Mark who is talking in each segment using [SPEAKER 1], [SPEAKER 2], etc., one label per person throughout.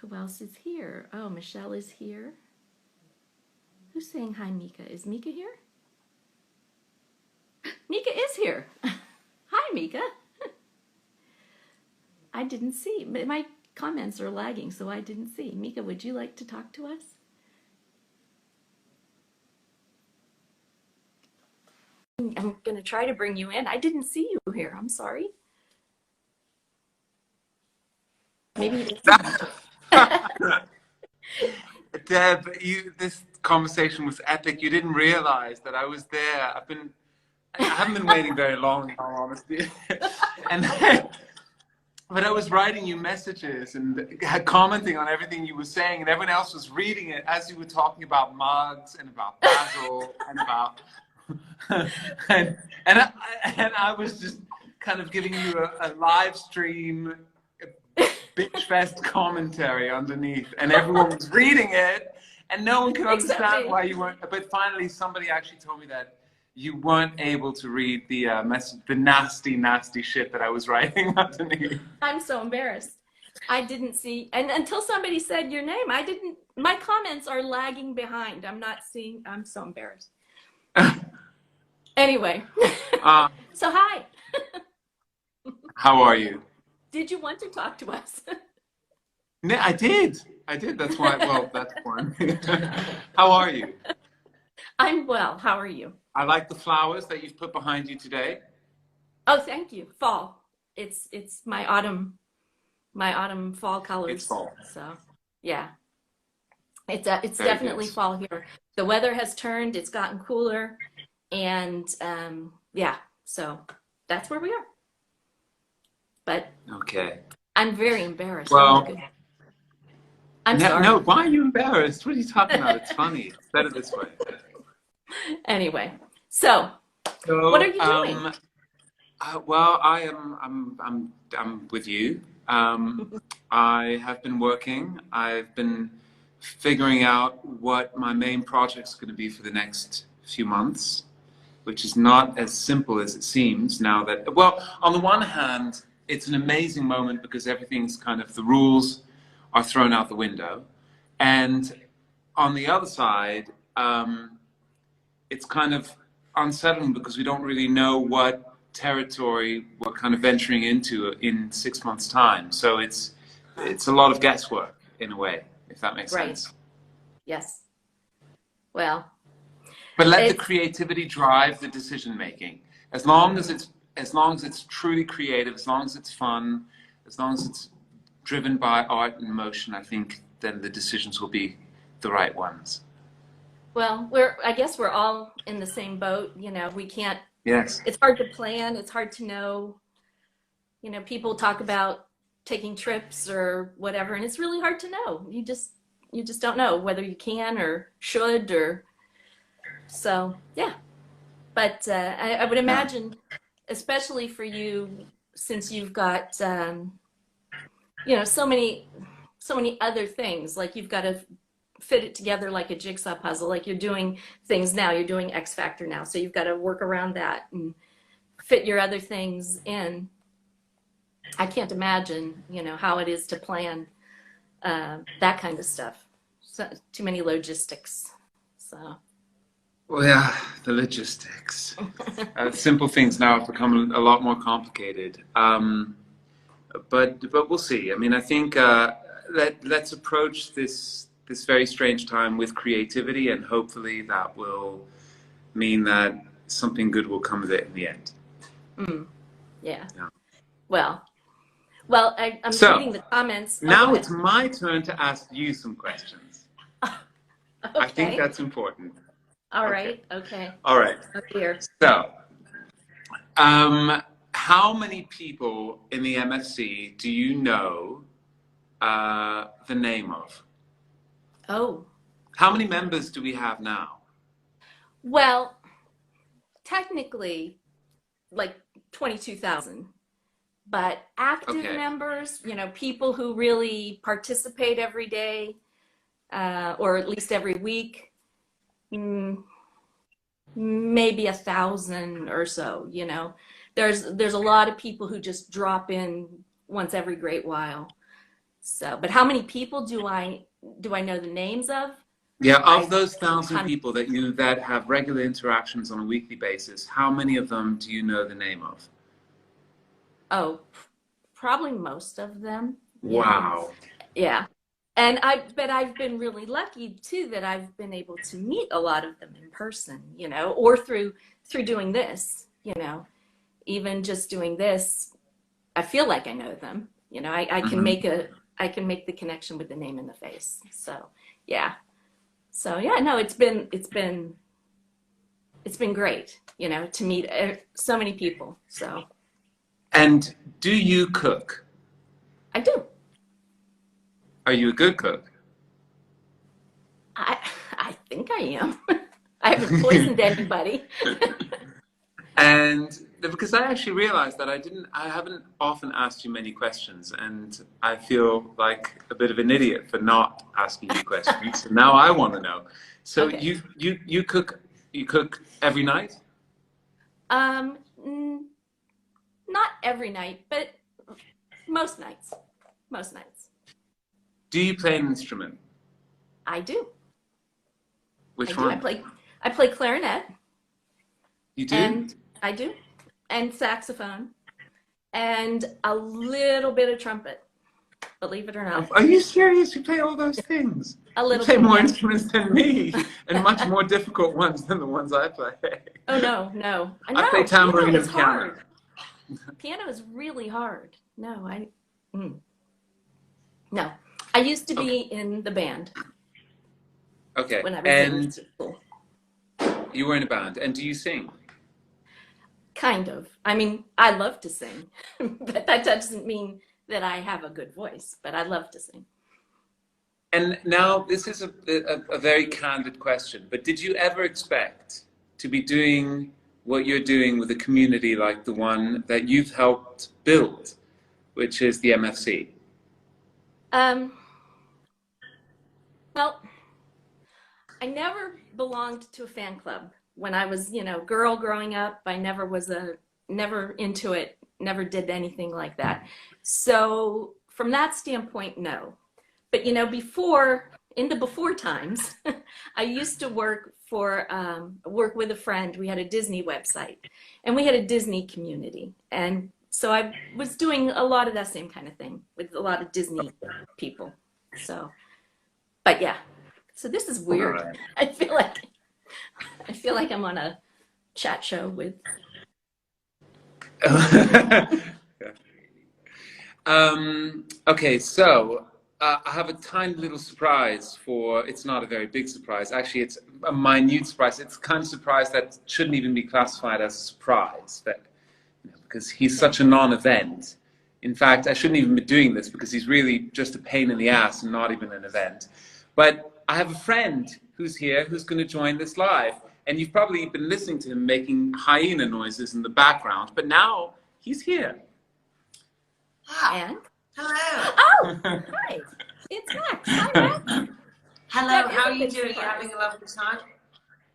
[SPEAKER 1] Who else is here? Oh, Michelle is here. Who's saying hi, Mika? Is Mika here? Mika is here. Hi, Mika. I didn't see. My comments are lagging, so I didn't see. Mika, would you like to talk to us? I'm going to try to bring you in. I didn't see you here. I'm sorry. Maybe he doesn't want to.
[SPEAKER 2] Deb, this conversation was epic. You didn't realize that I was there. I haven't been waiting very long, in all honesty. and but I was writing you messages and commenting on everything you were saying, and everyone else was reading it as you were talking about mugs and about Basil and about and I was just kind of giving you a live stream bitch fest commentary underneath, and everyone was reading it, and no one could understand why you weren't. But finally, somebody actually told me that you weren't able to read the message, the nasty shit that I was writing underneath.
[SPEAKER 1] I'm so embarrassed. I didn't see, and until somebody said your name, I didn't. My comments are lagging behind. I'm not seeing. I'm so embarrassed. Anyway, so hi.
[SPEAKER 2] How are you?
[SPEAKER 1] Did you want to talk to us?
[SPEAKER 2] I did. That's why. Well, that's one. How are you?
[SPEAKER 1] I'm well. How are you?
[SPEAKER 2] I like the flowers that you've put behind you today.
[SPEAKER 1] Oh, thank you. Fall. It's my autumn fall colors.
[SPEAKER 2] It's fall.
[SPEAKER 1] So yeah, it's definitely
[SPEAKER 2] good.
[SPEAKER 1] fall here. The weather has turned. It's gotten cooler, and yeah. So that's where we are. But
[SPEAKER 2] okay,
[SPEAKER 1] I'm very embarrassed.
[SPEAKER 2] Well,
[SPEAKER 1] I'm sorry.
[SPEAKER 2] No, why are you embarrassed? What are you talking about? It's funny. It's better this way.
[SPEAKER 1] Anyway, so what are you doing?
[SPEAKER 2] Well, I'm with you. I have been working. I've been figuring out what my main project's going to be for the next few months, which is not as simple as it seems now that, well, on the one hand, it's an amazing moment because everything's kind of, the rules are thrown out the window. And on the other side, it's kind of unsettling because we don't really know what territory we're kind of venturing into in 6 months' time. So it's a lot of guesswork in a way, if that makes sense.
[SPEAKER 1] Yes. Well.
[SPEAKER 2] But let the creativity drive the decision making. As long as it's truly creative, as long as it's fun, as long as it's driven by art and emotion, I think then the decisions will be the right ones.
[SPEAKER 1] Well, I guess we're all in the same boat. You know, we can't.
[SPEAKER 2] Yes.
[SPEAKER 1] It's hard to plan. It's hard to know. You know, people talk about taking trips or whatever, and it's really hard to know. You just don't know whether you can or should or. So yeah, but I would imagine, especially for you, since you've got you know, so many other things. Like you've got to fit it together like a jigsaw puzzle. Like you're doing things now, you're doing X Factor now, so you've got to work around that and fit your other things in. I can't imagine, you know, how it is to plan that kind of stuff. So, too many logistics. So.
[SPEAKER 2] Well, yeah, the logistics. Simple things now have become a lot more complicated. But we'll see. I mean, I think let's approach this very strange time with creativity, and hopefully that will mean that something good will come of it in the end.
[SPEAKER 1] Yeah. Well, I'm reading the comments.
[SPEAKER 2] Now it's my turn to ask you some questions.
[SPEAKER 1] Okay.
[SPEAKER 2] I think that's important.
[SPEAKER 1] All right. Okay.
[SPEAKER 2] All right.
[SPEAKER 1] Oh dear.
[SPEAKER 2] So, how many people in the MFC do you know the name of?
[SPEAKER 1] Oh.
[SPEAKER 2] How many members do we have now?
[SPEAKER 1] Well, technically, like 22,000. But active members, you know, people who really participate every day, or at least every week, maybe 1,000 or so. You know, there's a lot of people who just drop in once every great while. So, but how many people do I know the names of?
[SPEAKER 2] Yeah, of
[SPEAKER 1] I
[SPEAKER 2] those 1,000
[SPEAKER 1] hun-
[SPEAKER 2] people that have regular interactions on a weekly basis, how many of them do you know the name of?
[SPEAKER 1] oh, probably most of them, you know.
[SPEAKER 2] Wow.
[SPEAKER 1] Yeah. But I've been really lucky too that I've been able to meet a lot of them in person, you know, or through doing this, you know, even just doing this, I feel like I know them, you know,
[SPEAKER 2] Hmm.
[SPEAKER 1] I can make the connection with the name and the face. So yeah. So yeah, no, it's been great, you know, to meet so many people. So
[SPEAKER 2] And do you cook?
[SPEAKER 1] I do.
[SPEAKER 2] Are you a good cook?
[SPEAKER 1] I I think I am. I haven't poisoned anybody.
[SPEAKER 2] And because I actually realized that I haven't often asked you many questions, and I feel like a bit of an idiot for not asking you questions. So now I want to know. So
[SPEAKER 1] Okay.
[SPEAKER 2] you cook every night?
[SPEAKER 1] Um, Not every night, but most nights. Most nights.
[SPEAKER 2] Do you play an instrument?
[SPEAKER 1] I do. I
[SPEAKER 2] Which
[SPEAKER 1] do.
[SPEAKER 2] one?
[SPEAKER 1] I play clarinet,
[SPEAKER 2] You do?
[SPEAKER 1] and I do, and saxophone, and a little bit of trumpet. Believe it or not,
[SPEAKER 2] Are you serious? You play all those things?
[SPEAKER 1] a
[SPEAKER 2] You
[SPEAKER 1] little
[SPEAKER 2] play
[SPEAKER 1] bit.
[SPEAKER 2] more
[SPEAKER 1] Yeah.
[SPEAKER 2] instruments than me, and much more difficult ones than the ones I play.
[SPEAKER 1] Oh no, no,
[SPEAKER 2] I play
[SPEAKER 1] no. Piano
[SPEAKER 2] tambourine
[SPEAKER 1] is
[SPEAKER 2] and piano.
[SPEAKER 1] hard. Piano is really hard. No, mm, no. I used to
[SPEAKER 2] Okay.
[SPEAKER 1] be in the band
[SPEAKER 2] Okay.
[SPEAKER 1] when I was in
[SPEAKER 2] And
[SPEAKER 1] school.
[SPEAKER 2] you were in a band, and do you sing?
[SPEAKER 1] Kind of. I mean, I love to sing, but that doesn't mean that I have a good voice, but I love to sing.
[SPEAKER 2] And now this is a very candid question, but did you ever expect to be doing what you're doing with a community like the one that you've helped build, which is the MFC?
[SPEAKER 1] Um, well, I never belonged to a fan club when I was, you know, girl growing up. I never into it, never did anything like that. So from that standpoint, no. But you know, in the before times, I used to work with a friend. We had a Disney website, and we had a Disney community, and so I was doing a lot of that same kind of thing with a lot of Disney people. So, but yeah, so this is
[SPEAKER 2] All
[SPEAKER 1] weird.
[SPEAKER 2] right.
[SPEAKER 1] I feel like I feel like I'm on a chat show with.
[SPEAKER 2] Okay, so I have a tiny little surprise for, it's not a very big surprise. Actually, it's a minute surprise. It's the kind of surprise that shouldn't even be classified as a surprise, that, because he's such a non-event. In fact, I shouldn't even be doing this because he's really just a pain in the ass and not even an event. But I have a friend who's here who's going to join this live. And you've probably been listening to him making hyena noises in the background, but now he's here.
[SPEAKER 3] Ah,
[SPEAKER 1] And
[SPEAKER 3] hello.
[SPEAKER 1] oh, hi, it's Max. Hi, Max.
[SPEAKER 3] Hello,
[SPEAKER 1] That is
[SPEAKER 3] how
[SPEAKER 1] a
[SPEAKER 3] are you
[SPEAKER 1] big
[SPEAKER 3] doing? You
[SPEAKER 1] surprise.
[SPEAKER 3] having a lovely time?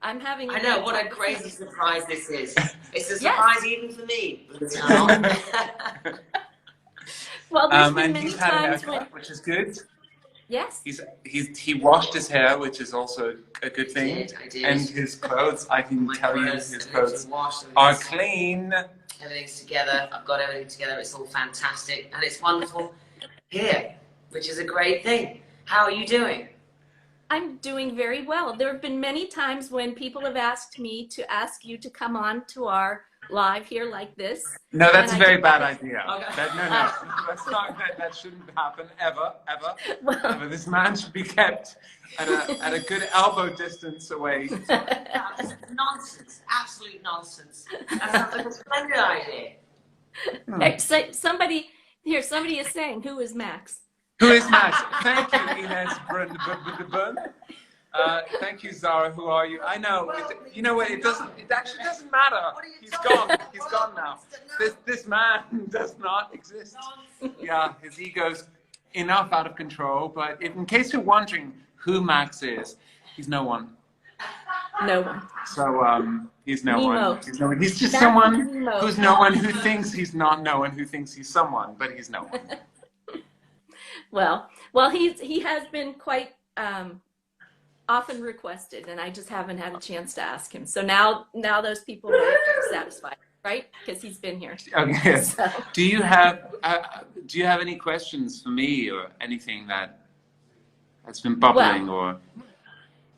[SPEAKER 1] I'm having a
[SPEAKER 3] I know,
[SPEAKER 1] great
[SPEAKER 3] what a
[SPEAKER 1] time.
[SPEAKER 3] crazy surprise this is. It's a
[SPEAKER 1] Yes.
[SPEAKER 3] surprise even for me, believe it or not.
[SPEAKER 1] Well, there's been
[SPEAKER 2] And
[SPEAKER 1] many
[SPEAKER 2] he's had a
[SPEAKER 1] times when
[SPEAKER 2] haircut, which is good.
[SPEAKER 1] yes.
[SPEAKER 2] He washed his hair, which is also a good thing.
[SPEAKER 3] I did.
[SPEAKER 2] And his clothes, I can
[SPEAKER 3] My
[SPEAKER 2] tell you,
[SPEAKER 3] clothes,
[SPEAKER 2] his
[SPEAKER 3] everything's
[SPEAKER 2] clothes
[SPEAKER 3] been washed,
[SPEAKER 2] are clean.
[SPEAKER 3] everything's together. I've got everything together. It's all fantastic. And it's wonderful here, which is a great thing. How are you doing?
[SPEAKER 1] I'm doing very well. There have been many times when people have asked me to ask you to come on to our live here like this.
[SPEAKER 2] No, that's a
[SPEAKER 1] And I
[SPEAKER 2] very
[SPEAKER 1] just
[SPEAKER 2] bad
[SPEAKER 1] haven't.
[SPEAKER 2] idea.
[SPEAKER 3] Okay.
[SPEAKER 2] No. That's not, that shouldn't happen, ever.
[SPEAKER 1] Well,
[SPEAKER 2] Ever. This man should be kept at a good elbow distance away.
[SPEAKER 3] That's nonsense. Absolute nonsense. That sounds like a splendid idea.
[SPEAKER 1] somebody is saying, who is Max?
[SPEAKER 2] Who is Max? Thank you, Inez Brun. Thank you, Zara. Who are you? I know. You know what? It actually doesn't matter. He's gone. He's gone now. This man does not exist. Yeah, his ego's enough out of control. But in case you're wondering who Max is, he's no one.
[SPEAKER 1] No one.
[SPEAKER 2] So he's no
[SPEAKER 1] Nemo.
[SPEAKER 2] one. He's no one. He's just
[SPEAKER 1] Max
[SPEAKER 2] someone
[SPEAKER 1] Nemo.
[SPEAKER 2] who's no one, who thinks he's not no one, who thinks he's someone, but he's no one.
[SPEAKER 1] Well, he has been quite often requested, and I just haven't had a chance to ask him. So now those people are satisfied, right? Because he's been here.
[SPEAKER 2] Okay.
[SPEAKER 1] So.
[SPEAKER 2] Do you have any questions for me or anything that's been bubbling or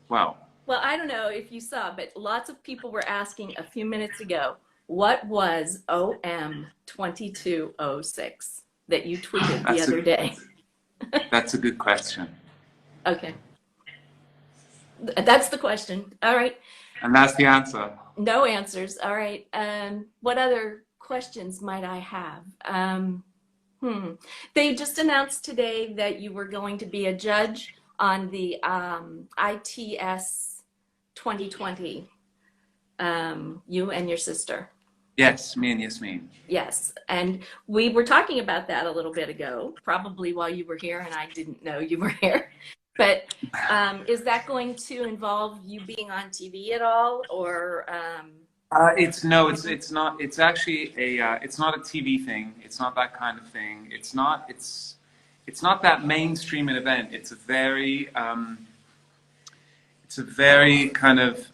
[SPEAKER 2] well?
[SPEAKER 1] Well, I don't know if you saw, but lots of people were asking a few minutes ago, what was OM 2206 that you tweeted the other day?
[SPEAKER 2] That's a good question.
[SPEAKER 1] Okay. That's the question. All right.
[SPEAKER 2] And that's the answer.
[SPEAKER 1] No answers. All right. What other questions might I have? They just announced today that you were going to be a judge on the ITS 2020. You and your sister.
[SPEAKER 2] Yes, me and Yasmin.
[SPEAKER 1] Yes, and we were talking about that a little bit ago, probably while you were here, and I didn't know you were here. But is that going to involve you being on TV at all, or?
[SPEAKER 2] It's not. It's actually it's not a TV thing. It's not that kind of thing. It's not that mainstream an event. It's a very kind of.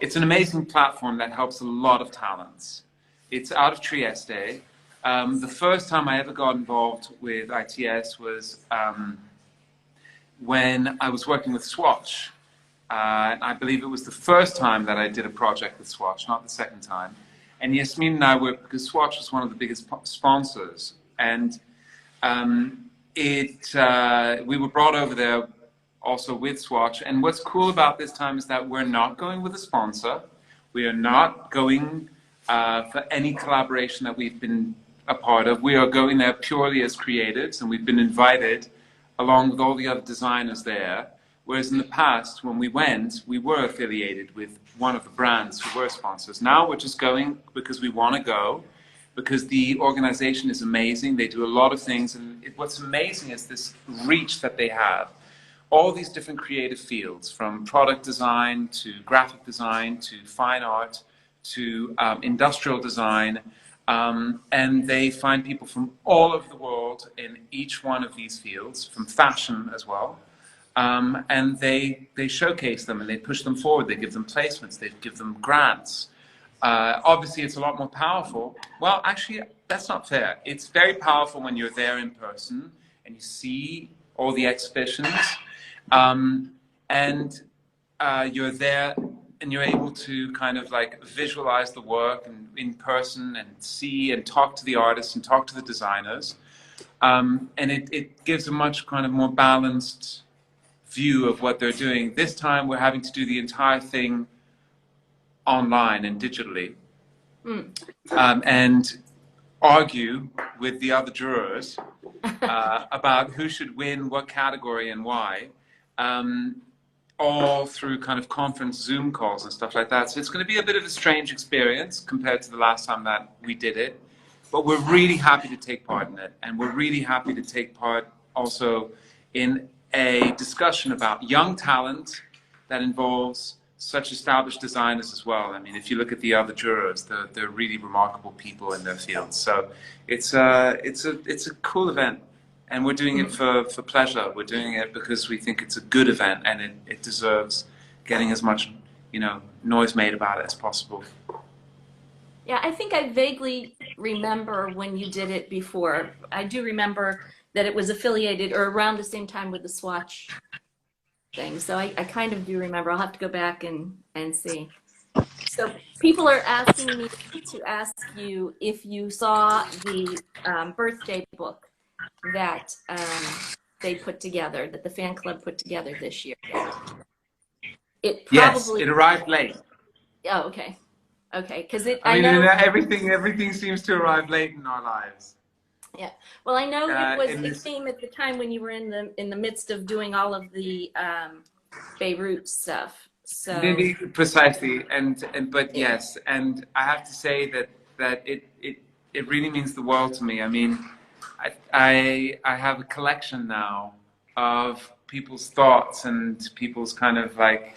[SPEAKER 2] It's an amazing platform that helps a lot of talents. It's out of Trieste. The first time I ever got involved with ITS was when I was working with Swatch. And I believe it was the first time that I did a project with Swatch, not the second time. And Yasmin and I were, because Swatch was one of the biggest sponsors. And we were brought over there also with Swatch. And what's cool about this time is that we're not going with a sponsor. We are not going for any collaboration that we've been a part of. We are going there purely as creatives, and we've been invited along with all the other designers there. Whereas in the past, when we went, we were affiliated with one of the brands who were sponsors. Now we're just going because we want to go, because the organization is amazing. They do a lot of things. And what's amazing is this reach that they have. All these different creative fields, from product design to graphic design to fine art to industrial design. And they find people from all over the world in each one of these fields, from fashion as well. And they showcase them and they push them forward. They give them placements. They give them grants. Obviously, it's a lot more powerful. Well, actually, that's not fair. It's very powerful when you're there in person and you see all the exhibitions. And you're there and you're able to kind of like visualize the work and in person and see and talk to the artists and talk to the designers. And it gives a much kind of more balanced view of what they're doing. This time we're having to do the entire thing online and digitally, and argue with the other jurors about who should win what category and why, all through kind of conference Zoom calls and stuff like that. So it's going to be a bit of a strange experience compared to the last time that we did it, but we're really happy to take part in it, and we're really happy to take part also in a discussion about young talent that involves such established designers as well. I mean, if you look at the other jurors, they're really remarkable people in their fields. So it's a cool event, and we're doing it for pleasure. We're doing it because we think it's a good event, and it deserves getting as much noise made about it as possible.
[SPEAKER 1] Yeah, I think I vaguely remember when you did it before. I do remember that it was affiliated or around the same time with the Swatch thing. So I kind of do remember. I'll have to go back and see. So people are asking me to ask you if you saw the birthday book that they put together, that the fan club put together this year. It probably...
[SPEAKER 2] Yes, it arrived late.
[SPEAKER 1] Oh, okay. Okay, because
[SPEAKER 2] I mean, everything seems to arrive late in our lives.
[SPEAKER 1] Yeah. Well, I know it came at the time when you were in the midst of doing all of the Beirut stuff. So
[SPEAKER 2] maybe precisely, but yes, and I have to say that it really means the world to me. I mean, I have a collection now of people's thoughts and people's kind of like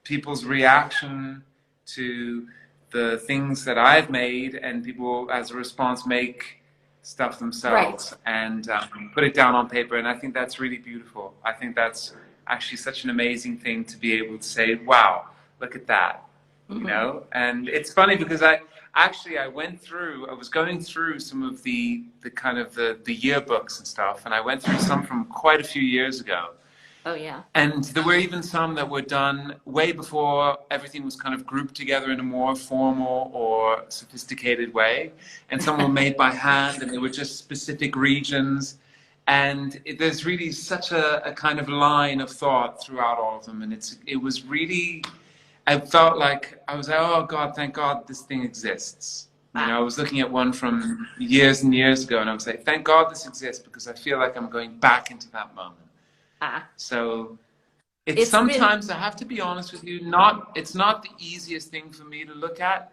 [SPEAKER 2] people's reaction to the things that I've made, and people as a response make stuff
[SPEAKER 1] Right.
[SPEAKER 2] themselves and put it down on paper. And I think that's really beautiful. I think that's actually such an amazing thing to be able to say, wow, look at that, you
[SPEAKER 1] Hmm.
[SPEAKER 2] know? And it's funny because I was going through some of the kind of the yearbooks and stuff, and I went through some from quite a few years ago.
[SPEAKER 1] Oh yeah.
[SPEAKER 2] And there were even some that were done way before everything was kind of grouped together in a more formal or sophisticated way. And some were made by hand, and they were just specific regions. And there's really such a kind of line of thought throughout all of them. And it was really, I felt like, I was like, oh God, thank God this thing exists. You know,
[SPEAKER 1] Ah,
[SPEAKER 2] I was looking at one from years and years ago, and I was like, thank God this exists, because I feel like I'm going back into that moment.
[SPEAKER 1] ah.
[SPEAKER 2] So it's
[SPEAKER 1] It's been.
[SPEAKER 2] sometimes, I have to be honest with you, it's not the easiest thing for me to look at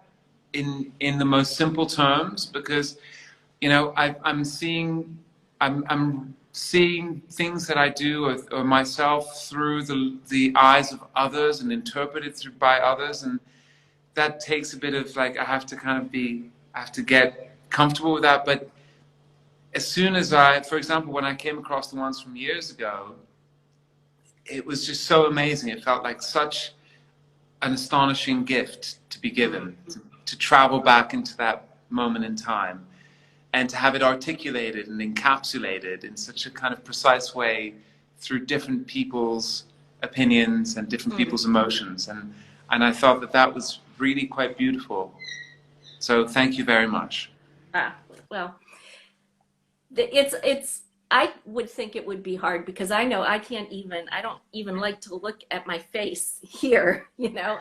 [SPEAKER 2] in the most simple terms, because you know I'm seeing things that I do or myself through the eyes of others and interpreted through by others, and that takes a bit of like I have to get comfortable with that. But as soon as for example, when I came across the ones from years ago, it was just so amazing. It felt like such an astonishing gift to be given, to travel back into that moment in time and to have it articulated and encapsulated in such a kind of precise way through different people's opinions and different
[SPEAKER 1] Mm.
[SPEAKER 2] people's emotions. And I thought that that was really quite beautiful. So thank you very much.
[SPEAKER 1] Ah, well, it's I would think it would be hard because I know I don't even like to look at my face here,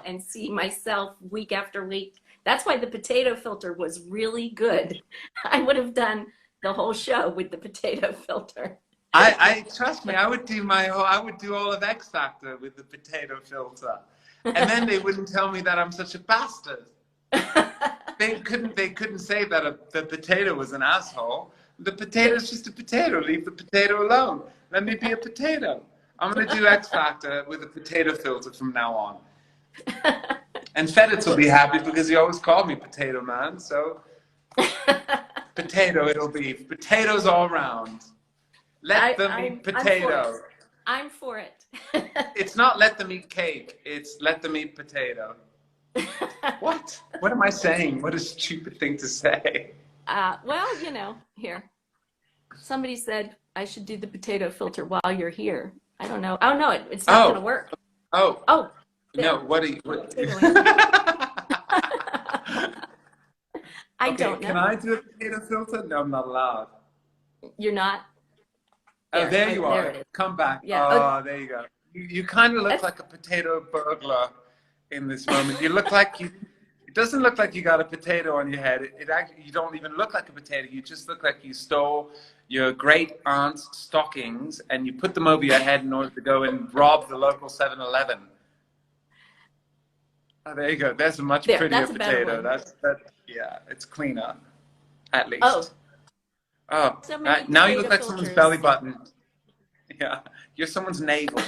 [SPEAKER 1] and see myself week after week. That's why the potato filter was really good. I would have done the whole show with the potato filter.
[SPEAKER 2] I trust me, I would do all of X Factor with the potato filter. And then they wouldn't tell me that I'm such a bastard. They couldn't say that the potato was an asshole. The potato's just a potato. Leave the potato alone. Let me be a potato. I'm gonna do X Factor with a potato filter from now on. And Feditz will be happy because he always called me Potato Man. So potato it'll be. Potatoes all round. Let them eat potato.
[SPEAKER 1] I'm for it.
[SPEAKER 2] It's not let them eat cake. It's let them eat potato. What? What am I saying? What a stupid thing to say.
[SPEAKER 1] Well, here. Somebody said I should do the potato filter while you're here. I don't know. Oh no, it's not going to work.
[SPEAKER 2] Oh.
[SPEAKER 1] Oh,
[SPEAKER 2] No,
[SPEAKER 1] Bill.
[SPEAKER 2] what are you? What?
[SPEAKER 1] I
[SPEAKER 2] Okay,
[SPEAKER 1] don't
[SPEAKER 2] can
[SPEAKER 1] know.
[SPEAKER 2] I do a potato filter? No, I'm not allowed.
[SPEAKER 1] You're not?
[SPEAKER 2] Oh, there you
[SPEAKER 1] There
[SPEAKER 2] are.
[SPEAKER 1] it is.
[SPEAKER 2] Come back.
[SPEAKER 1] Yeah.
[SPEAKER 2] Oh, there you go. You kind of look
[SPEAKER 1] That's,
[SPEAKER 2] like a potato burglar in this moment. You look like you. It doesn't look like you got a potato on your head. It actually, you don't even look like a potato. You just look like you stole your great aunt's stockings and you put them over your head in order to go and rob the local 7-Eleven. Oh, there you go. There's a much prettier
[SPEAKER 1] that's a better
[SPEAKER 2] potato.
[SPEAKER 1] one.
[SPEAKER 2] Yeah, it's cleaner, at
[SPEAKER 1] Oh,
[SPEAKER 2] least. Oh,
[SPEAKER 1] so many
[SPEAKER 2] now you look
[SPEAKER 1] potato
[SPEAKER 2] like someone's belly
[SPEAKER 1] filters.
[SPEAKER 2] button. Yeah, you're someone's navel.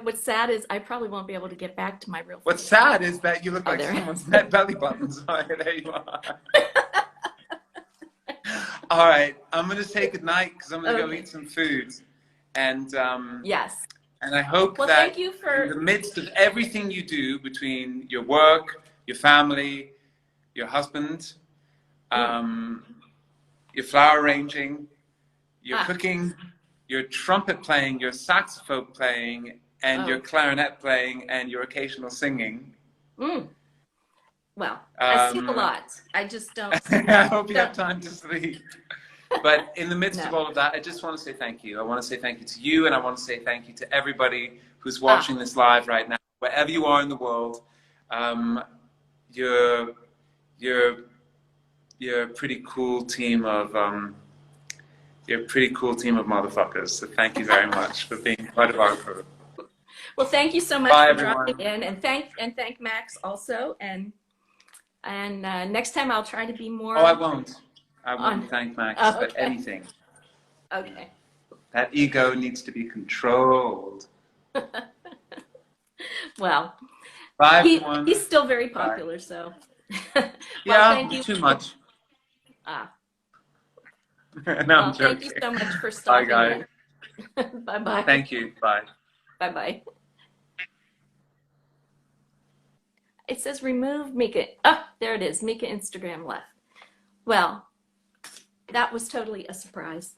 [SPEAKER 1] What's sad is I probably won't be able to get back to my real
[SPEAKER 2] What's
[SPEAKER 1] face.
[SPEAKER 2] sad is that you look
[SPEAKER 1] Oh,
[SPEAKER 2] like
[SPEAKER 1] there.
[SPEAKER 2] someone's belly buttons. Oh, yeah, there you are. All right, I'm gonna say goodnight because I'm gonna go
[SPEAKER 1] Okay.
[SPEAKER 2] eat some food, and
[SPEAKER 1] Yes.
[SPEAKER 2] and I hope
[SPEAKER 1] Well, thank
[SPEAKER 2] that
[SPEAKER 1] you
[SPEAKER 2] in
[SPEAKER 1] for.
[SPEAKER 2] the midst of everything you do between your work, your family, your husband,
[SPEAKER 1] Mm,
[SPEAKER 2] um, your flower arranging, your
[SPEAKER 1] ah,
[SPEAKER 2] cooking, your trumpet playing, your saxophone playing, and your
[SPEAKER 1] oh.
[SPEAKER 2] clarinet playing, and your occasional singing.
[SPEAKER 1] Mm. Well, I sing a
[SPEAKER 2] Um,
[SPEAKER 1] lot. I just don't.
[SPEAKER 2] I hope you have
[SPEAKER 1] Don't.
[SPEAKER 2] time to sleep. But in the midst of
[SPEAKER 1] No.
[SPEAKER 2] all of that, I just want to say thank you. I want to say thank you to you, and I want to say thank you to everybody who's
[SPEAKER 1] Ah,
[SPEAKER 2] watching this live right now, wherever you are in the world. Um, you're you're you're a pretty cool team of you're a pretty cool team of motherfuckers. So thank you very much for being part of our crew.
[SPEAKER 1] well, thank you so much
[SPEAKER 2] Bye,
[SPEAKER 1] for dropping
[SPEAKER 2] everyone.
[SPEAKER 1] in, and thank Max also, and next time I'll try to be
[SPEAKER 2] Oh, I
[SPEAKER 1] more
[SPEAKER 2] won't. I
[SPEAKER 1] on.
[SPEAKER 2] won't thank Max
[SPEAKER 1] Oh,
[SPEAKER 2] for
[SPEAKER 1] okay,
[SPEAKER 2] anything.
[SPEAKER 1] okay.
[SPEAKER 2] That ego needs to be controlled.
[SPEAKER 1] Well,
[SPEAKER 2] Bye,
[SPEAKER 1] he's
[SPEAKER 2] everyone.
[SPEAKER 1] still very
[SPEAKER 2] Bye.
[SPEAKER 1] popular, so Well,
[SPEAKER 2] Yeah,
[SPEAKER 1] thank you.
[SPEAKER 2] too much.
[SPEAKER 1] Ah,
[SPEAKER 2] No, I'm
[SPEAKER 1] well, thank you
[SPEAKER 2] joking.
[SPEAKER 1] so much for
[SPEAKER 2] Bye,
[SPEAKER 1] stopping
[SPEAKER 2] guys.
[SPEAKER 1] in. Bye-bye.
[SPEAKER 2] Thank you. Bye.
[SPEAKER 1] Bye-bye. It says remove Mika. Oh, there it is. Mika Instagram left. Well, that was totally a surprise.